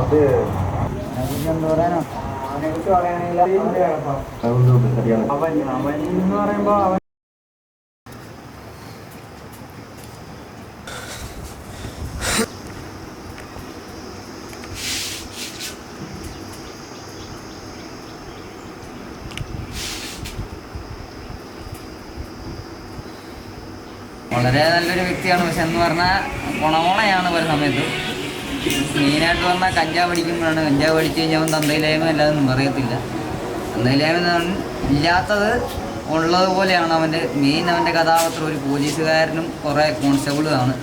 അത് എന്താ പറയാനോ അവനെ കുറിച്ച് പറയുകയാണെങ്കിൽ അവൻ എന്ന് പറയുമ്പോൾ അവൻ വളരെ നല്ലൊരു വ്യക്തിയാണ്. പക്ഷെ എന്ന് പറഞ്ഞാൽ കൊണോണയാണ് പല സമയത്ത്. മെയിനായിട്ട് പറഞ്ഞാൽ കഞ്ചാവ് അടിക്കുമ്പോഴാണ്. കഞ്ചാവ് അടിച്ച് കഴിഞ്ഞാൽ അവൻ തന്തയിലായ്മ അല്ലാതൊന്നും പറയത്തില്ല. തന്തയിലായ്മ ഇല്ലാത്തത് ഉള്ളതുപോലെയാണ് അവൻ്റെ മെയിൻ. അവൻ്റെ കഥാപാത്രം ഒരു പോലീസുകാരനും കുറേ കോൺസ്റ്റബിളുമാണ്.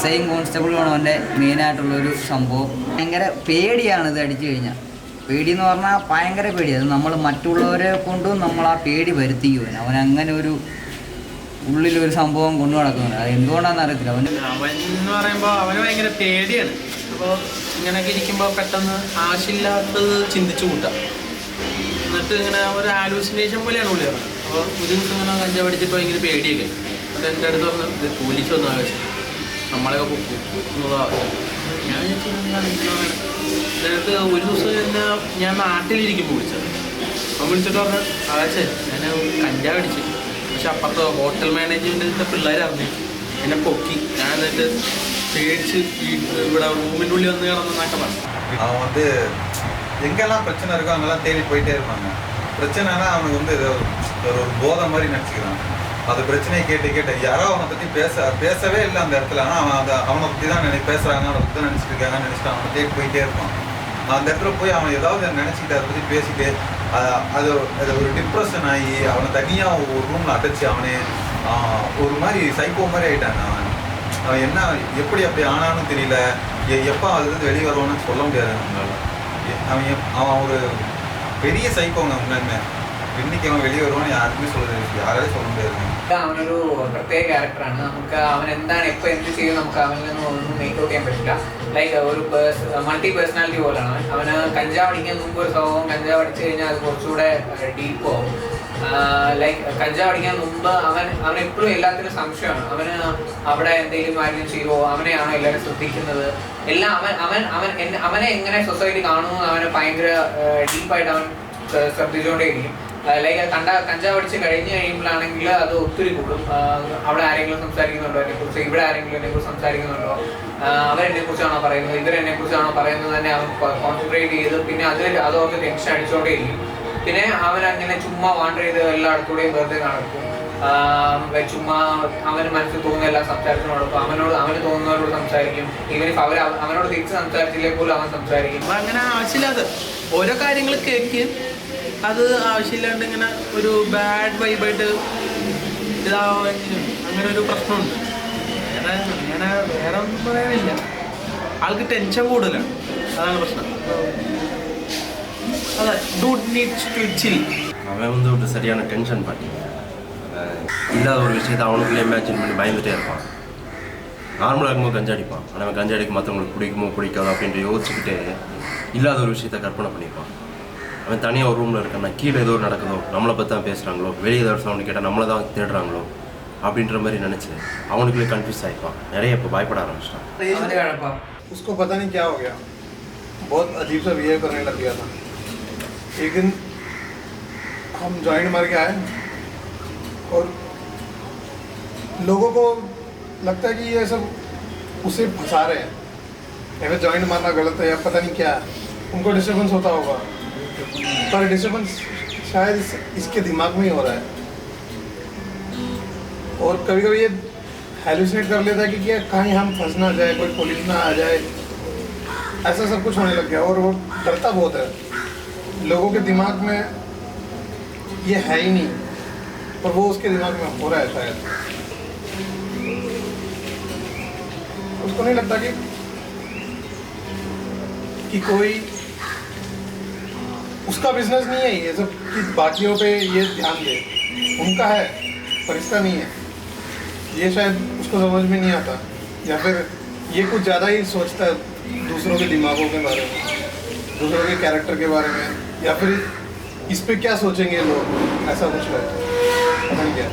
SIയും കോൺസ്റ്റബിളുമാണ് അവൻ്റെ മെയിനായിട്ടുള്ളൊരു സംഭവം. ഭയങ്കര പേടിയാണ് ഇത് അടിച്ചു കഴിഞ്ഞാൽ. പേടിയെന്ന് പറഞ്ഞാൽ ഭയങ്കര പേടിയാണ്. നമ്മൾ മറ്റുള്ളവരെ കൊണ്ടും നമ്മൾ ആ പേടി വരുത്തിക്കുവാൻ. അവനങ്ങനെ ഒരു ഉള്ളിലൊരു സംഭവം കൊണ്ടു നടക്കുന്നുണ്ട്. അത് എന്തുകൊണ്ടാണെന്ന് അറിയത്തില്ല. അവൻ എന്ന് പറയുമ്പോൾ അവന് ഭയങ്കര പേടിയാണ്. അപ്പോൾ ഇങ്ങനെയൊക്കെ ഇരിക്കുമ്പോൾ പെട്ടെന്ന് ആവശ്യമില്ലാത്തത് ചിന്തിച്ചു കൂട്ടാം. എന്നിട്ട് ഇങ്ങനെ ഒരു ആലൂസിനേഷൻ പോലെയാണ് പുള്ളി. അപ്പോൾ ഒരു ദിവസം ഇങ്ങനെ കഞ്ചാവ് അടിച്ചിട്ട് ഭയങ്കര പേടിയൊക്കെ. അപ്പോൾ എൻ്റെ അടുത്ത് വന്ന് ഇത് പോലീസ് വന്ന ആവശ്യം നമ്മളെയൊക്കെ പൊക്കും എന്നുള്ളതാണ്. ഞാൻ എന്നിട്ട് ഒരു ദിവസം ഞാൻ നാട്ടിലിരിക്കുമ്പോൾ വിളിച്ചത്. അപ്പം വിളിച്ചിട്ട് പറഞ്ഞാൽ ആവശ്യം ഞാൻ കഞ്ചാവ് അടിച്ചു. പക്ഷെ അപ്പുറത്തെ ഹോട്ടൽ മാനേജ്മെൻറ്റിൻ്റെ പിള്ളേർ അറിഞ്ഞു എന്നെ പൊക്കി. ഞാൻ എന്നിട്ട് പേടിച്ച് ഇവിടെ റൂമിൻ്റെ ഉള്ളിൽ വന്ന് കിടന്നൊക്കെ പറഞ്ഞു. அவன் எங்கெல்லாம் பிரச்சனை இருக்கோ அங்கெல்லாம் தேடி போயிட்டே இருப்பாங்க. பிரச்சனைனா அவனுக்கு ஒரு போதை மாதிரி நினச்சிக்கிறான். அந்த பிரச்சனையை கேட்டு யாரோ அவனை பற்றி பேசவே இல்லை அந்த இடத்துல. ஆனால் அவனை பற்றி தான் பேசுகிறாங்க, அவனை பற்றி தான் நினச்சிட்டு இருக்காங்கன்னு நினச்சிட்டு அவனை தேடி போயிட்டே இருப்பான். அந்த இடத்துல போய் அவன் ஏதாவது நினச்சிக்கிட்டு அதை பற்றி பேசிட்டு அது ஒரு டிப்ரெஷன் ஆகி அவனை தனியாக ஒரு ரூமில் அடைச்சி அவனே ஒரு மாதிரி சைக்கோ மாதிரி ஆகிட்டாங்க. அவன் என்ன எப்படி அப்படி ஆனான்னு தெரியல. எப்போ அதுலேருந்து வெளியே வருவான்னு சொல்ல முடியாது நம்மளால. அவன் ஒரு பெரிய சைக்கோங்க உண்மையுமே. இன்னைக்கு അവൻ വെളിയിൽ വരുവാണെങ്കിൽ ആർക്കും ആരെയും சொல்ல முடியாது. അവനൊരു പ്രത്യേക ക്യാരക്ടറാണ്. നമുക്ക് അവൻ എന്താണ് എപ്പോൾ എന്ത് ചെയ്യും നമുക്ക് അവനിൽ നിന്ന് ഒന്നും മേക്ക് ഔട്ട് ചെയ്യാൻ പറ്റില്ല. ലൈക്ക് ഒരു മൾട്ടി പേഴ്സണാലിറ്റി പോലെയാണ്. അവന് കഞ്ചാവ് അടിക്കാൻ മുമ്പ് ഒരു സ്വഭാവം, കഞ്ചാവ് അടിച്ചു കഴിഞ്ഞാൽ അത് കുറച്ചുകൂടെ ഡീപ്പ് ആവും. ലൈക്ക് കഞ്ചാവ് അടിക്കാൻ മുമ്പ് അവൻ എപ്പോഴും എല്ലാത്തിനും സംശയമാണ്. അവന് അവിടെ എന്തെങ്കിലും കാര്യം ചെയ്യുമോ, അവനെയാണോ എല്ലാവരും ശ്രദ്ധിക്കുന്നത്, എല്ലാം അവനെ എങ്ങനെ സൊസൈറ്റി കാണുന്നു അവനെ ഭയങ്കര ഡീപ്പായിട്ട് അവൻ ശ്രദ്ധിച്ചുകൊണ്ടേയിരിക്കും. ലൈക്ക് കഞ്ചാവ് അടിച്ച് കഴിഞ്ഞ് കഴിയുമ്പോഴാണെങ്കിൽ അത് ഒത്തിരി കൂടും. അവിടെ ആരെങ്കിലും സംസാരിക്കുന്നുണ്ടോ എന്നെക്കുറിച്ച്, ഇവിടെ ആരെങ്കിലും എന്നെക്കുറിച്ച് സംസാരിക്കുന്നുണ്ടോ, അവരെന്നെക്കുറിച്ചാണോ പറയുന്നത്, ഇവരെന്നെക്കുറിച്ചാണോ പറയുന്നത് തന്നെ അവൻ കോൺസെൻട്രേറ്റ് ചെയ്ത് പിന്നെ അതോർത്ത് ടെൻഷൻ അടിച്ചുകൊണ്ടേയിരിക്കും. പിന്നെ അവൻ അങ്ങനെ ചുമ്മാ വാണ്ടർ ചെയ്ത് എല്ലായിടത്തൂടെയും വെറുതെ നടക്കും. ചുമ്മാ അവന് മനസ്സിൽ തോന്നുന്ന എല്ലാം സംസാരിച്ചു നടക്കും. അവന് തോന്നുന്നവരോട് സംസാരിക്കും. ഈവൻ ഇഫ് അവനോട് തിരിച്ച് സംസാരിച്ചില്ലേ പോലും അവൻ സംസാരിക്കും. അപ്പം അങ്ങനെ ആവശ്യമില്ലാതെ ഓരോ കാര്യങ്ങൾ കേൾക്കുകയും അത് ആവശ്യമില്ലാണ്ട് ഇങ്ങനെ ഒരു ബാഡ് വൈബായിട്ട് ഇതാവുമെങ്കിലും അങ്ങനെ ഒരു പ്രശ്നമുണ്ട്. വേറെ ഒന്നും പറയാനില്ല. ആൾക്ക് ടെൻഷൻ കൂടുതലാണ്, അതാണ് പ്രശ്നം. അതെ, ഡൂഡ് നീഡ്സ് ടു ചിൽ. அவன் ஒரு சரியான டென்ஷன் பாட்டி. இல்லாத ஒரு விஷயத்தை அவனுக்குள்ளே இமேஜின் பண்ணி பயந்துகிட்டே இருப்பான். நார்மலாக இருக்கும்போது கஞ்சா அடிப்பான். ஆனால் அவன் கஞ்சா அடிக்க மற்றவங்களுக்கு பிடிக்குமோ பிடிக்காதோ அப்படின்ட்டு யோசிச்சுக்கிட்டே இல்லாத ஒரு விஷயத்தை கற்பனை பண்ணிப்பான். அவன் தனியாக ஒரு ரூமில் இருக்கான். கீழே ஏதோ நடக்குதோ, நம்மளை பற்றி தான் பேசுகிறாங்களோ, வெளியே ஏதாவது சவுண்டு கேட்டால் நம்மளை தான் தேடுறாங்களோ அப்படின்ற மாதிரி நினச்சி அவனுக்குள்ளே கன்ஃபியூஸ் ஆகிப்பான். நிறைய இப்போ பயப்பட ஆரம்பிச்சிட்டான். उसको पता नहीं क्या हो गया, बहुत अजीब सा बिहेव करने लग गया था. एक दिन हम जॉइंट मार के आए और लोगों को लगता है कि ये सब उसे फंसा रहे हैं, ऐसे जॉइंट मारना गलत है या पता नहीं क्या है. उनको डिस्टर्बेंस होता होगा, पर डिस्टर्बेंस शायद इसके दिमाग में ही हो रहा है. और कभी कभी ये हेलुसिनेट कर लेता है कि क्या कहीं हम फंस ना जाए, कोई पुलिस ना आ जाए, ऐसा सब कुछ होने लग गया. और वो डरता बहुत है. लोगों के दिमाग में ये है ही नहीं, पर वो उसके दिमाग में हो रहा है शायद. उसको नहीं लगता कि कोई उसका बिजनेस नहीं है ये सब, कि बाकियों पे ये ध्यान दे. उनका है पर इसका नहीं है. ये शायद उसको समझ में नहीं आता, या फिर ये कुछ ज़्यादा ही सोचता है दूसरों के दिमागों के बारे में, दूसरों के कैरेक्टर के बारे में, या फिर इस पे क्या सोचेंगे लोग, ऐसा कुछ है. पता नहीं क्या.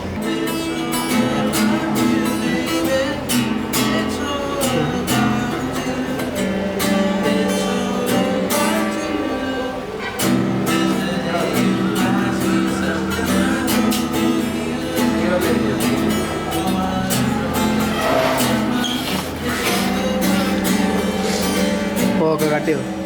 ഓക്കെ കട്ട് ചെയ്തു.